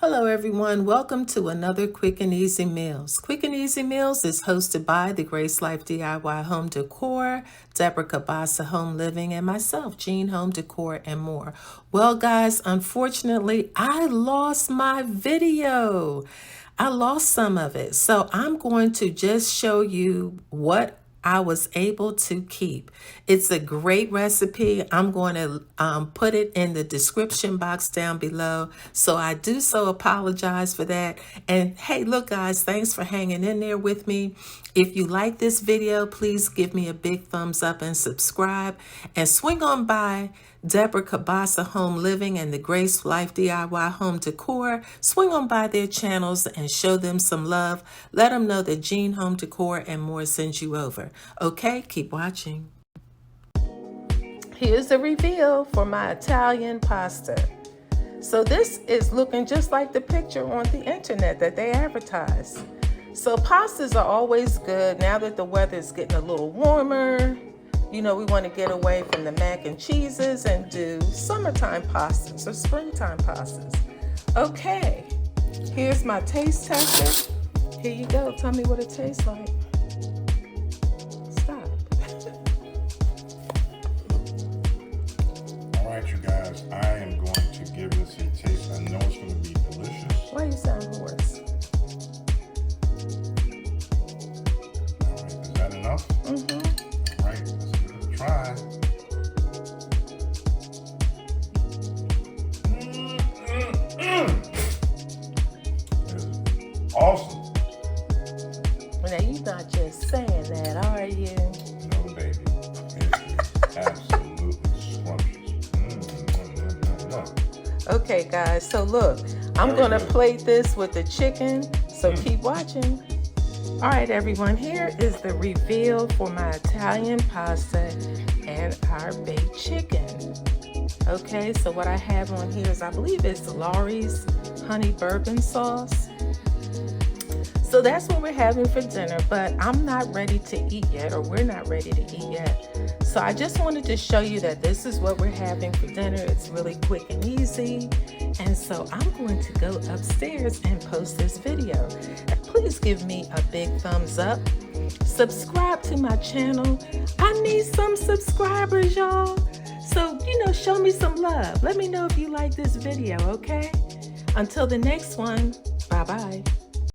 Hello everyone, welcome to another Quick and Easy Meals. Quick and Easy Meals is hosted by the Grace Life DIY Home Decor, Deborah Kabasa Home Living, and myself, Jean Home Decor and More. Well guys, unfortunately, I lost my video. I lost some of it, so I'm going to just show you what I was able to keep. It's a great recipe. I'm going to put it in the description box down below. So I do so apologize for that. And hey, look guys, thanks for hanging in there with me. If you like this video, please give me a big thumbs up and subscribe. And swing on by Deborah Kabasa Home Living and the Grace Life DIY Home Decor. Swing on by their channels and show them some love. Let them know that Jean Home Decor and More sends you over. Okay, keep watching. Here's a reveal for my Italian pasta. So this is looking just like the picture on the internet that they advertise. So pastas are always good now that the weather is getting a little warmer. You know, we want to get away from the mac and cheeses and do summertime pastas or springtime pastas. Okay, here's my taste tester. Here you go. Tell me what it tastes like. Stop. All right, you guys, I am going to give this a taste. I know it's going to be delicious. Why you sound hoarse? All right, is that enough? Mm-hmm. All right, let's give it a try. It's awesome. Now, you're not just saying that, are you? No, baby. It is absolutely scrumptious. Okay, guys, so look, I'm going to plate this with the chicken, so keep watching. All right, everyone, here is the reveal for my Italian pasta and our baked chicken. Okay, so what I have on here is, I believe it's Laurie's honey bourbon sauce. So that's what we're having for dinner, but I'm not ready to eat yet, or we're not ready to eat yet. So I just wanted to show you that this is what we're having for dinner. It's really quick and easy. And so I'm going to go upstairs and post this video. Please give me a big thumbs up. Subscribe to my channel. I need some subscribers, y'all. So, show me some love. Let me know if you like this video, okay? Until the next one, bye-bye.